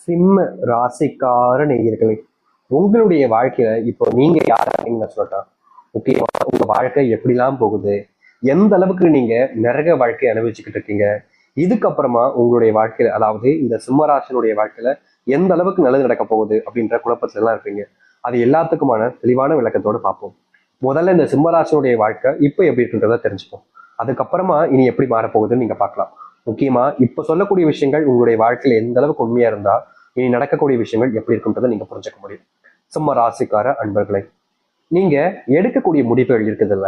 சிம்ம ராசிக்கார நேயர்களே, உங்களுடைய வாழ்க்கையில இப்போ நீங்க யார் அப்படின்னு நான் சொல்லட்டேன். முக்கியமா உங்க வாழ்க்கை எப்படிலாம் போகுது, எந்த அளவுக்கு நீங்க நரக வாழ்க்கையை அனுபவிச்சுக்கிட்டு இருக்கீங்க, இதுக்கப்புறமா உங்களுடைய வாழ்க்கையில அதாவது இந்த சிம்மராசினுடைய வாழ்க்கையில எந்த அளவுக்கு நல்லது நடக்க போகுது அப்படின்ற குழப்பத்துல எல்லாம் இருப்பீங்க. அது எல்லாத்துக்குமான தெளிவான விளக்கத்தோடு பார்ப்போம். முதல்ல இந்த சிம்மராசினுடைய வாழ்க்கை இப்போ எப்படி இருக்குன்றத தெரிஞ்சுப்போம். அதுக்கப்புறமா இனி எப்படி மாறப்போகுதுன்னு நீங்க பார்க்கலாம். முக்கியமா இப்ப சொல்லக்கூடிய விஷயங்கள் உங்களுடைய வாழ்க்கையில எந்த அளவுக்கு உண்மையா இருந்தா இனி நடக்கக்கூடிய விஷயங்கள் எப்படி இருக்குன்றதை நீங்க புரிஞ்சுக்க முடியும். சிம்ம ராசிக்கார அன்பர்களை, நீங்க எடுக்கக்கூடிய முடிவுகள் இருக்குதுல்ல,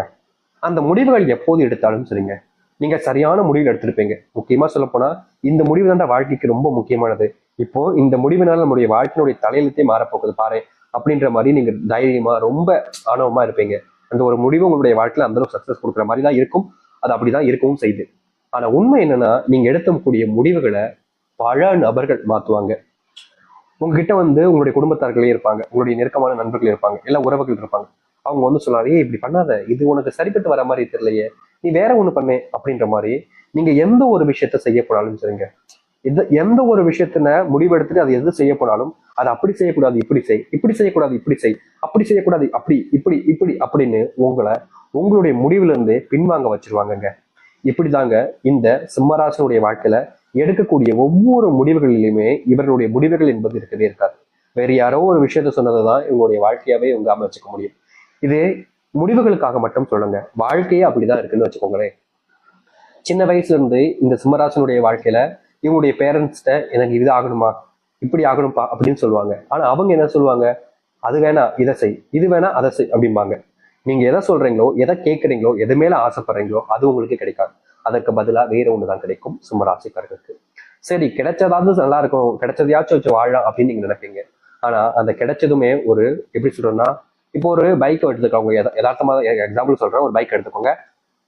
அந்த முடிவுகள் எப்போது எடுத்தாலும் சரிங்க, நீங்க சரியான முடிவு எடுத்திருப்பீங்க. முக்கியமா சொல்ல போனா இந்த முடிவு தான் வாழ்க்கைக்கு ரொம்ப முக்கியமானது. இப்போ இந்த முடிவினால நம்முடைய வாழ்க்கையினுடைய தலையெழுத்தே மாறப்போகுது பாரு அப்படின்ற மாதிரி நீங்க தைரியமா ரொம்ப ஆணவமா இருப்பீங்க. அந்த ஒரு முடிவு உங்களுடைய வாழ்க்கையில அந்த அளவுக்கு சக்சஸ் கொடுக்குற மாதிரி தான் இருக்கும். அது அப்படிதான் இருக்கவும் செய்யுது. ஆனா உண்மை என்னன்னா, நீங்க எடுக்கக்கூடிய முடிவுகளை பல நபர்கள் மாத்துவாங்க. உங்ககிட்ட உங்களுடைய குடும்பத்தார்களே இருப்பாங்க, உங்களுடைய நெருக்கமான நண்பர்கள் இருப்பாங்க, எல்லா உறவுகள் இருப்பாங்க. அவங்க சொல்லுவாங்க, ஏய் இப்படி பண்ணாத, இது உனக்கு சரிப்பட்டு வர மாதிரி தெரியலையே, நீ வேற ஒண்ணு பண்ணு அப்படின்ற மாதிரி. நீங்க எந்த ஒரு விஷயத்த செய்ய போனாலும் சரிங்க, எந்த ஒரு விஷயத்தின முடிவெடுத்துட்டு அது எது செய்ய போனாலும் அது அப்படி செய்யக்கூடாது இப்படி செய், இப்படி செய்யக்கூடாது இப்படி செய், அப்படி செய்யக்கூடாது அப்படி இப்படி இப்படி அப்படின்னு உங்களுடைய முடிவுல இருந்து பின்வாங்க வச்சிருவாங்கங்க. இப்படிதாங்க இந்த சிம்மராசனுடைய வாழ்க்கையில எடுக்கக்கூடிய ஒவ்வொரு முடிவுகளிலுமே இவர்களுடைய முடிவுகள் என்பது இருக்கவே இருக்காது. வேற யாரோ ஒரு விஷயத்த சொன்னதுதான் இவங்களுடைய வாழ்க்கையாவே இவங்க அமைச்சுக்க முடியும். இது முடிவுகளுக்காக மட்டும் சொல்லுங்க, வாழ்க்கையே அப்படிதான் இருக்குன்னு வச்சுக்கோங்களேன். சின்ன வயசுல இருந்து இந்த சிம்மராசனுடைய வாழ்க்கையில இவங்களுடைய பேரண்ட்ஸ்ட எனக்கு இது ஆகணுமா, இப்படி ஆகணும்பா அப்படின்னு சொல்லுவாங்க. ஆனா அவங்க என்ன சொல்லுவாங்க, அது வேணா இதை செய், இது வேணா அதை செய் அப்படிம்பாங்க. நீங்க எதை சொல்றீங்களோ, எதை கேட்குறீங்களோ, எது மேல ஆசைப்படுறீங்களோ அது உங்களுக்கு கிடைக்காது. அதற்கு பதிலா வேற ஒண்ணுதான் கிடைக்கும் சிம்மராசிக்காரர்களுக்கு. சரி, கிடைச்சதாவது நல்லா இருக்கும், கிடைச்சதையாச்சும் வச்சு வாழலாம் அப்படின்னு நீங்க நினைப்பீங்க. ஆனா அந்த கிடைச்சதுமே ஒரு எப்படி சொல்றோம்னா, இப்போ ஒரு பைக் எடுத்துக்கோங்க, யதார்த்தமா எக்ஸாம்பிள் சொல்றேன், ஒரு பைக் எடுத்துக்கோங்க.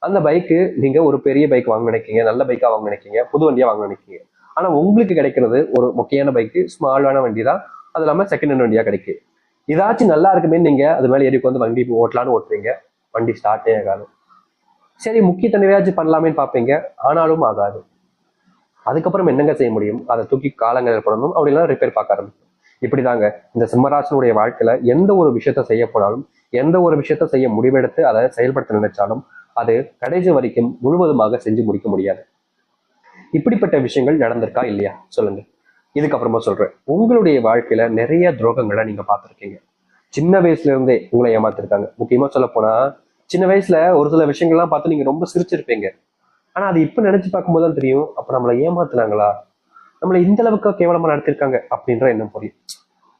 அந்த பைக்கு நீங்க ஒரு பெரிய பைக் வாங்க நினைக்கீங்க, நல்ல பைக்கா வாங்க நினைக்கீங்க, புது வண்டியா வாங்க நினைக்கீங்க. ஆனா உங்களுக்கு கிடைக்கிறது ஒரு முக்கியமான பைக்கு, ஸ்மாலான வண்டி தான். அது இல்லாம செகண்ட் ஹேண்ட் வண்டியா கிடைக்கும். இதாச்சும் நல்லா இருக்குமே, நீங்க அது மேல ஏறி வந்து வண்டி ஓட்டலான்னு ஓட்டுறீங்க, வண்டி ஸ்டார்ட்டே ஆகாது. சரி, முக்கிய தடவையாச்சும் பண்ணலாமேன்னு பார்ப்பீங்க, ஆனாலும் ஆகாது. அதுக்கப்புறம் என்னங்க செய்ய முடியும், அதை தூக்கி காலங்கள் போடணும், அப்படிலாம் ரிப்பேர் பார்க்க ஆரம்பிக்கும். இப்படிதாங்க இந்த சிம்மராசனுடைய வாழ்க்கையில எந்த ஒரு விஷயத்த செய்ய போனாலும், எந்த ஒரு விஷயத்த செய்ய முடிவெடுத்து அதை செயல்படுத்த நினைச்சாலும் அது கடைசி வரைக்கும் முழுவதுமாக செஞ்சு முடிக்க முடியாது. இப்படிப்பட்ட விஷயங்கள் நடந்திருக்கா இல்லையா சொல்லுங்க. இதுக்கப்புறமா சொல்றேன், உங்களுடைய வாழ்க்கையில நிறைய துரோகங்களை நீங்க பார்த்துருக்கீங்க. சின்ன வயசுல இருந்தே உங்களை ஏமாத்திருக்காங்க. முக்கியமா சொல்ல போனா சின்ன வயசுல ஒரு சில விஷயங்கள்லாம் பார்த்து நீங்க ரொம்ப சிரிச்சிருப்பீங்க. ஆனா அது இப்ப நினைச்சு பார்க்கும்போது தான் தெரியும், அப்ப நம்மளை ஏமாத்துனாங்களா, நம்மளை இந்த அளவுக்கு கேவலமா நடத்திருக்காங்க அப்படின்ற எண்ணம் புரியும்.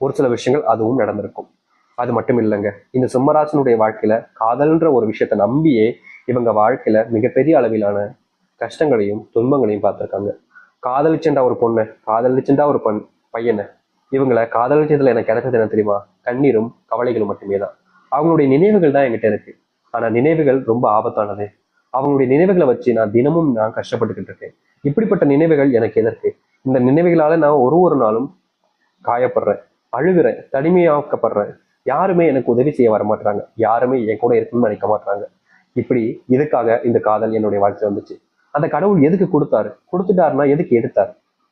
ஒரு சில விஷயங்கள் அதுவும் நடந்திருக்கும். அது மட்டும் இல்லைங்க, இந்த சிம்மராசனுடைய வாழ்க்கையில காதல்ன்ற ஒரு விஷயத்த நம்பியே இவங்க வாழ்க்கையில மிகப்பெரிய அளவிலான கஷ்டங்களையும் துன்பங்களையும் பார்த்திருக்காங்க. காதலிச்சேன்டா ஒரு பொண்ணு, காதலிச்சேன்டா ஒரு பையனை, இவங்களை காதலிச்சதுல எனக்கு கிடைச்சது என்ன தெரியுமா, கண்ணீரும் கவலைகளும் மட்டுமே தான். அவங்களுடைய நினைவுகள் தான் என்கிட்ட இருக்கு. ஆனா நினைவுகள் ரொம்ப ஆபத்தானது. அவங்களுடைய நினைவுகளை வச்சு நான் கஷ்டப்பட்டுக்கிட்டு இருக்கேன். இப்படிப்பட்ட நினைவுகள் எனக்கு எதற்கு? இந்த நினைவுகளால நான் ஒரு நாளும் காயப்படுறேன், அழுகிறேன், தனிமையாக்கப்படுறேன். யாருமே எனக்கு உதவி செய்ய வர மாட்டாங்க, யாருமே என் கூட இருக்கணும்னு நினைக்க மாட்டாங்க. இப்படி இதுக்காக இந்த காதல் என்னுடைய வாழ்க்கையில வந்துச்சு. அந்த கடவுள் எதுக்கு கொடுத்தாரு, கொடுத்துட்டாருன்னா எதுக்கு எடுத்தார்,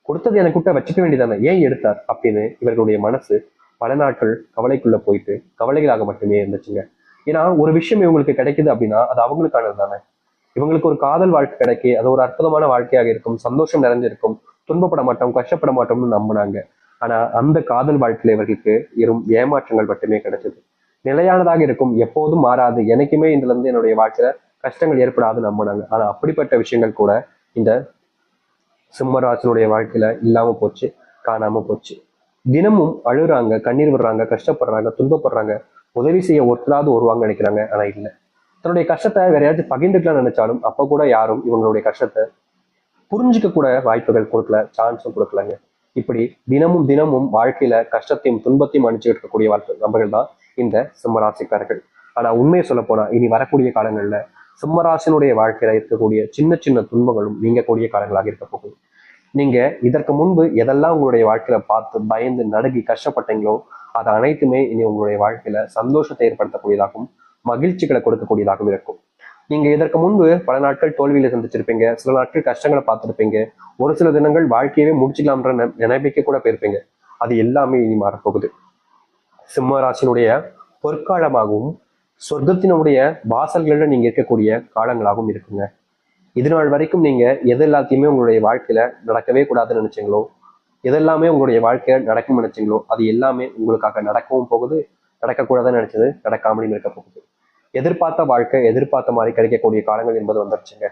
கொடுத்தது எனக்கு கிட்ட வச்சுக்க வேண்டியதானே, ஏன் எடுத்தார் அப்படின்னு இவர்களுடைய மனசு பல நாட்கள் கவலைக்குள்ள போயிட்டு கவலைகளாக மட்டுமே இருந்துச்சுங்க. ஏன்னா ஒரு விஷயம் இவங்களுக்கு கிடைக்குது அப்படின்னா அது அவங்களுக்கானது தானே. இவங்களுக்கு ஒரு காதல் வாழ்க்கை கிடைக்கி அது ஒரு அற்புதமான வாழ்க்கையாக இருக்கும், சந்தோஷம் நிறைஞ்சிருக்கும், துன்பப்பட மாட்டோம், கஷ்டப்பட மாட்டோம்னு நம்பினாங்க. ஆனா அந்த காதல் வாழ்க்கையில இவர்களுக்கு ஏமாற்றங்கள் மட்டுமே கிடைச்சது. நிலையானதாக இருக்கும், எப்போதும் மாறாது, எனக்குமே இதுல இருந்து என்னுடைய வாழ்க்கையில கஷ்டங்கள் ஏற்படாது நம்பினாங்க. ஆனா அப்படிப்பட்ட விஷயங்கள் கூட இந்த சிம்மராசனுடைய வாழ்க்கையில இல்லாம போச்சு, காணாம போச்சு. தினமும் அழுறாங்க, கண்ணீர் விடுறாங்க, கஷ்டப்படுறாங்க, துன்பப்படுறாங்க. உதவி செய்ய ஒருத்தராவது வருவாங்க நினைக்கிறாங்க, ஆனா இல்லை. தன்னுடைய கஷ்டத்தை வேற யாராச்சும் பகிர்ந்துக்கலாம் நினைச்சாலும் அப்ப கூட யாரும் இவங்களுடைய கஷ்டத்தை புரிஞ்சுக்க கூட வாய்ப்புகள் கொடுக்கல, சான்ஸும் கொடுக்கலங்க. இப்படி தினமும் தினமும் வாழ்க்கையில கஷ்டத்தையும் துன்பத்தையும் அனுப்பிச்சுட்டு இருக்கக்கூடிய நபர்கள் தான் இந்த சிம்மராசிக்காரர்கள். ஆனா உண்மையை சொல்ல போனா இனி வரக்கூடிய காலங்கள்ல சிம்மராசினுடைய வாழ்க்கையில இருக்கக்கூடிய சின்ன சின்ன துன்பங்களும் நீங்கக்கூடிய காலங்களாக இருக்க போகுது. நீங்க இதற்கு முன்பு எதெல்லாம் உங்களுடைய வாழ்க்கையில பார்த்து பயந்து நடுங்கி கஷ்டப்பட்டீங்களோ அது அனைத்துமே இனி உங்களுடைய வாழ்க்கையில சந்தோஷத்தை ஏற்படுத்தக்கூடியதாகவும் மகிழ்ச்சிகளை கொடுக்கக்கூடியதாகவும் இருக்கும். நீங்க இதற்கு முன்பு பல நாட்கள் தோல்வியில சந்திச்சிருப்பீங்க, சில நாட்கள் கஷ்டங்களை பார்த்துருப்பீங்க, ஒரு சில தினங்கள் வாழ்க்கையவே முடிச்சுக்கலாம்ன்ற நினைப்பிக்க கூட போயிருப்பீங்க. அது எல்லாமே இனி மாறப்போகுது. சிம்ம ராசினுடைய பொற்காலமாகவும் சொர்க்கத்தினுடைய வாசல்களில் நீங்க இருக்கக்கூடிய காலங்களாகவும் இருக்குங்க. இது நாள் வரைக்கும் நீங்க எது எல்லாத்தையுமே உங்களுடைய வாழ்க்கையில நடக்கவே கூடாதுன்னு நினைச்சீங்களோ, எதெல்லாமே உங்களுடைய வாழ்க்கையில நடக்கும்னு நினைச்சீங்களோ, அது எல்லாமே உங்களுக்காக நடக்கவும் போகுது. நடக்கக்கூடாதுன்னு நினைச்சது நடக்காமலும் இருக்க போகுது. எதிர்பார்த்த வாழ்க்கை எதிர்பார்த்த மாதிரி கிடைக்கக்கூடிய காலங்கள் என்பது வந்துருச்சுங்க.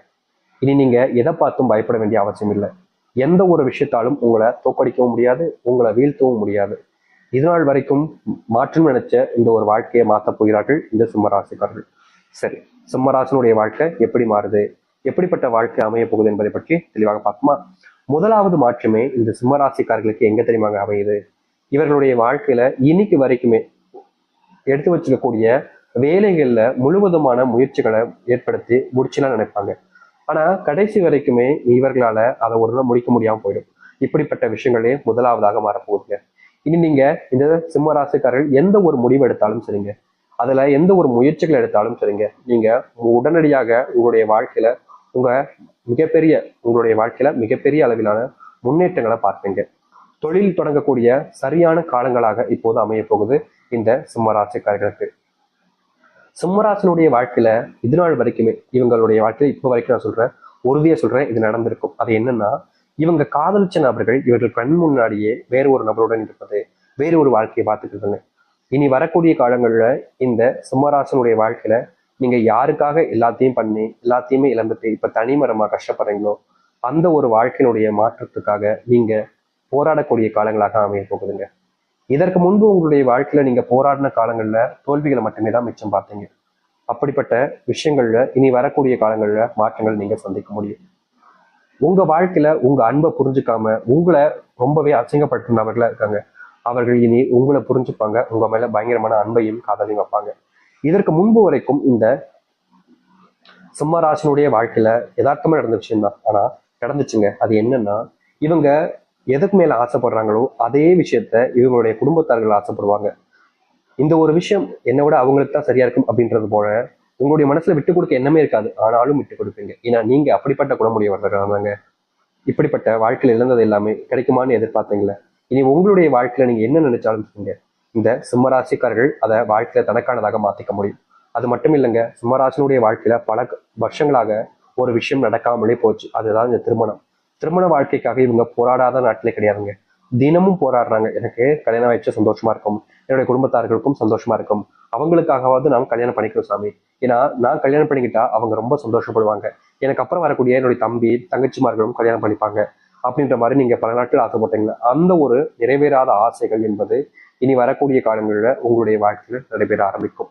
இனி நீங்க எதை பார்த்தும் பயப்பட வேண்டிய அவசியம் இல்லை. எந்த ஒரு விஷயத்தாலும் உங்களை தோக்கடிக்கவும் முடியாது, உங்களை வீழ்த்தவும் முடியாது. இது நாள் வரைக்கும் மாற்றம் நினைச்ச இந்த ஒரு வாழ்க்கையை மாற்றப் போகிறார்கள் இந்த சிம்மராசிக்காரர்கள். சரி, சிம்மராசினுடைய வாழ்க்கை எப்படி மாறுது, எப்படிப்பட்ட வாழ்க்கை அமைய போகுது என்பதை பற்றி தெளிவாக பார்க்குமா. முதலாவது மாற்றமே இந்த சிம்மராசிக்காரர்களுக்கு எங்க தெரியுமாங்க அமையுது? இவர்களுடைய வாழ்க்கையில இன்னைக்கு வரைக்குமே எடுத்து வச்சுக்கக்கூடிய வேலைகள்ல முழுவதுமான முயற்சிகளை ஏற்படுத்தி முடிச்சுலாம் நினைப்பாங்க. ஆனா கடைசி வரைக்குமே இவர்களால அதை ஒரு நாள் முடிக்க முடியாம போயிடும். இப்படிப்பட்ட விஷயங்களே முதலாவதாக மாறப்போகுதுங்க. இனி நீங்க இந்த சிம்ம ராசிக்காரர்கள் எந்த ஒரு முடிவு எடுத்தாலும் சரிங்க, அதுல எந்த ஒரு முயற்சிகள் எடுத்தாலும் சரிங்க, நீங்க உடனடியாக உங்களுடைய வாழ்க்கையில உங்களுடைய வாழ்க்கையில மிகப்பெரிய அளவிலான முன்னேற்றங்களை பார்ப்பீங்க. தொழில் தொடங்கக்கூடிய சரியான காலங்களாக இப்போது அமைய போகுது இந்த சிம்மராசிக்காரர்களுக்கு. சிம்மராசினுடைய வாழ்க்கையில இது நாள் வரைக்குமே இவங்களுடைய வாழ்க்கையில இப்போ வரைக்கும் நான் சொல்றேன், உறுதியா சொல்றேன், இது நடந்திருக்கும். அது என்னன்னா, இவங்க காதலிச்ச நபர்கள் இவர்கள் கண் முன்னாடியே வேறு ஒரு நபருடன் இருப்பது, வேறு ஒரு வாழ்க்கையை பார்த்துக்கிறதுங்க. இனி வரக்கூடிய காலங்கள்ல இந்த சிம்மராசனுடைய வாழ்க்கையில நீங்க யாருக்காக எல்லாத்தையும் பண்ணி எல்லாத்தையுமே இழந்துட்டு இப்ப தனிமரமா கஷ்டப்படுறீங்களோ, அந்த ஒரு வாழ்க்கையினுடைய மாற்றத்துக்காக நீங்க போராடக்கூடிய காலங்களாக அமைய போகுதுங்க. இதற்கு முன்பு உங்களுடைய வாழ்க்கையில நீங்க போராடின காலங்கள்ல தோல்விகளை மட்டுமே தான் மிச்சம் பார்த்தீங்க. அப்படிப்பட்ட விஷயங்கள்ல இனி வரக்கூடிய காலங்கள்ல மாற்றங்கள் நீங்க சந்திக்க முடியும். உங்க வாழ்க்கையில உங்க அன்பை புரிஞ்சுக்காம உங்களை ரொம்பவே அசிங்கப்படுத்தினவர்களா இருக்காங்க. அவர்கள் இனி உங்களை புரிஞ்சுப்பாங்க, உங்க மேல பயங்கரமான அன்பையும் காதலையும் வைப்பாங்க. இதற்கு முன்பு வரைக்கும் இந்த சிம்மராசினுடைய வாழ்க்கையில யதார்த்தமா நடந்த விஷயம் தான், ஆனா நடந்துச்சுங்க. அது என்னன்னா, இவங்க எதுக்கு மேல ஆசைப்படுறாங்களோ அதே விஷயத்த இவங்களுடைய குடும்பத்தார்கள் ஆசைப்படுவாங்க. இந்த ஒரு விஷயம் என்னை விட அவங்களுக்கு தான் சரியா இருக்கும் அப்படின்றது போல உங்களுடைய மனசுல விட்டு கொடுக்க எண்ணமே இருக்காது, ஆனாலும் விட்டு கொடுப்பீங்க. ஏன்னா நீங்க அப்படிப்பட்ட குணமுடையவர்கள். இப்படிப்பட்ட வாழ்க்கையில் இழந்தது எல்லாமே கிடைக்குமான்னு எதிர்பார்த்தீங்களே, இனி உங்களுடைய வாழ்க்கையில நீங்க என்ன நினைச்சாலும் சொல்லுங்க, இந்த சிம்மராசிக்காரர்கள் அதை வாழ்க்கையில தனக்கானதாக மாத்திக்க முடியும். அது மட்டும் இல்லைங்க, சிம்மராசினுடைய வாழ்க்கையில பல வருஷங்களாக ஒரு விஷயம் நடக்காமலே போச்சு. அதுதான் இந்த திருமணம். திருமண வாழ்க்கைக்காக இவங்க போராடாத நாட்டிலே கிடையாதுங்க. தினமும் போராடுறாங்க. எனக்கு கல்யாணம் ஆயிடுச்சு சந்தோஷமா இருக்கும், என்னுடைய குடும்பத்தார்களுக்கும் சந்தோஷமா இருக்கும், அவங்களுக்காகவாவது நாம் கல்யாணம் பண்ணிக்கிறோம் சாமி. ஏன்னா நான் கல்யாணம் பண்ணிக்கிட்டா அவங்க ரொம்ப சந்தோஷப்படுவாங்க, எனக்கு அப்புறம் வரக்கூடிய என்னுடைய தம்பி தங்கச்சிமார்களும் கல்யாணம் பண்ணிப்பாங்க அப்படின்ற மாதிரி நீங்க பல நாட்கள் ஆசைப்பட்டீங்களா, அந்த ஒரு நிறைவேறாத ஆசைகள் என்பது இனி வரக்கூடிய காலங்களில் உங்களுடைய வாழ்க்கையில் நடைபெற ஆரம்பிக்கும்.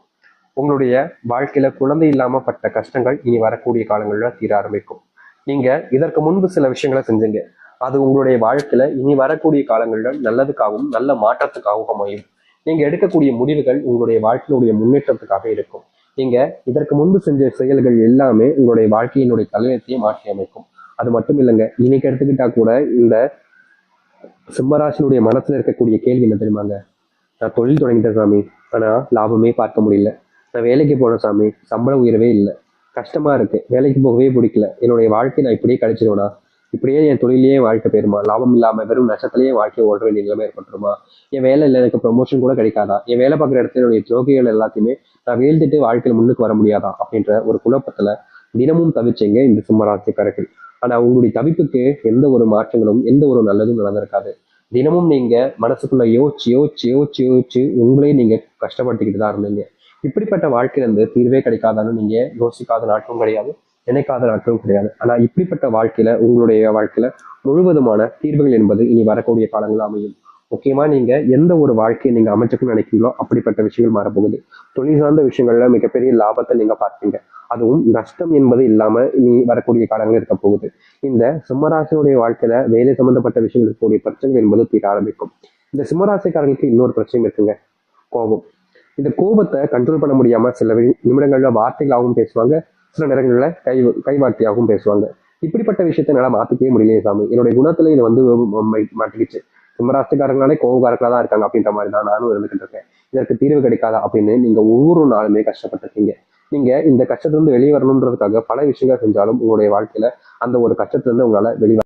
உங்களுடைய வாழ்க்கையில குழந்தை இல்லாம பட்ட கஷ்டங்கள் இனி வரக்கூடிய காலங்களில் தீர ஆரம்பிக்கும். நீங்க இதற்கு முன்பு சில விஷயங்களை செஞ்சீங்க, அது உங்களுடைய வாழ்க்கையில இனி வரக்கூடிய காலங்களில் நல்லதுக்காகவும் நல்ல மாற்றத்துக்காகவும் அமையும். நீங்க எடுக்கக்கூடிய முடிவுகள் உங்களுடைய வாழ்க்கையினுடைய முன்னேற்றத்துக்காக இருக்கும். நீங்க இதற்கு முன்பு செஞ்ச செயல்கள் எல்லாமே உங்களுடைய வாழ்க்கையினுடைய தலையத்தையே மாற்றி அமைக்கும். அது மட்டும் இல்லைங்க, இன்னைக்கு எடுத்துக்கிட்டா கூட இந்த சிம்மராசினுடைய மனசுல இருக்கக்கூடிய கேள்வி என்ன தெரியுமாங்க, நான் தொழில் தொடங்கிட்டேன் சாமி, ஆனா லாபமே பார்க்க முடியல. நான் வேலைக்கு போன சாமி, சம்பள உயர்வே இல்லை, கஷ்டமா இருக்கு, வேலைக்கு போகவே பிடிக்கல, என்னுடைய வாழ்க்கை நான் இப்படியே கழிச்சிருவேனா, இப்படியே என் தொழிலேயே வாழ்க்கை போயிருமா, லாபம் இல்லாம வெறும் நஷ்டத்திலேயே வாழ்க்கையை ஓட வேண்டிய நிலைமை ஏற்பட்டுருமா, என் வேலை இல்லை எனக்கு ப்ரொமோஷன் கூட கிடைக்காதா, என் வேலை பார்க்குற இடத்துல என்னுடைய ஜோகிகள் எல்லாத்தையுமே நான் வீழ்ந்துட்டு வாழ்க்கையில முன்னுக்கு வர முடியாதா அப்படின்ற ஒரு குழப்பத்துல தினமும் தவிச்சீங்க இந்த சிம்மராசிக்காரர்கள். ஆனா உங்களுடைய தவிப்புக்கு எந்த ஒரு மாற்றங்களும் எந்த ஒரு நல்லதும் நடந்திருக்காது. தினமும் நீங்க மனசுக்குள்ள யோசிச்சு யோசிச்சு யோசிச்சு யோசிச்சு உங்களையும் நீங்க கஷ்டப்படுத்திக்கிட்டு தான் இருந்தீங்க. இப்படிப்பட்ட வாழ்க்கையில இருந்து தீர்வே கிடைக்காதான்னு நீங்க யோசிக்காத நாட்களும் கிடையாது, நினைக்காத நாட்களும் கிடையாது. ஆனா இப்படிப்பட்ட வாழ்க்கையில உங்களுடைய வாழ்க்கையில முழுவதுமான தீர்வுகள் என்பது இனி வரக்கூடிய காலங்கள் அமையும். முக்கியமா நீங்க எந்த ஒரு வாழ்க்கையை நீங்க அமைச்சுக்கணும்னு நினைக்கிறீங்களோ அப்படிப்பட்ட விஷயங்கள் மாறப்போகுது. தொழில் சார்ந்த விஷயங்கள்ல மிகப்பெரிய லாபத்தை நீங்க பார்ப்பீங்க. அதுவும் நஷ்டம் என்பது இல்லாம இனி வரக்கூடிய காலங்கள் இருக்க போகுது. இந்த சிம்மராசினுடைய வாழ்க்கையில வேலை சம்பந்தப்பட்ட விஷயங்கள் இருக்கக்கூடிய பிரச்சனைகள் என்பது தீர ஆரம்பிக்கும். இந்த சிம்மராசிக்காரர்களுக்கு இன்னொரு பிரச்சனையும் இருக்குங்க, கோபம். இந்த கோபத்தை கண்ட்ரோல் பண்ண முடியாம சில நிமிடங்கள்ல வார்த்தைகளாகவும் பேசுவாங்க, சில நேரங்கள்ல கை வார்த்தையாகவும் பேசுவாங்க. இப்படிப்பட்ட விஷயத்த என்னால மாத்திக்கவே முடியலையே சாமி, என்னுடைய குணத்துல இது வந்து மாட்டிக்கிச்சு, சிம்மராசிக்காரங்களாலே கோபக்காரர்களா தான் இருக்காங்க அப்படின்ற மாதிரி தான் நானும் இருந்துகிட்டு இருக்கேன், இதற்கு தீர்வு கிடைக்காதா அப்படின்னு நீங்க ஒவ்வொரு நாளுமே கஷ்டப்பட்டிருக்கீங்க. நீங்க இந்த கஷ்டத்துல இருந்து வெளியே வரணுன்றதுக்காக பல விஷயங்கள் செஞ்சாலும் உங்களுடைய வாழ்க்கையில அந்த ஒரு கஷ்டத்துல இருந்து உங்களால வெளிவர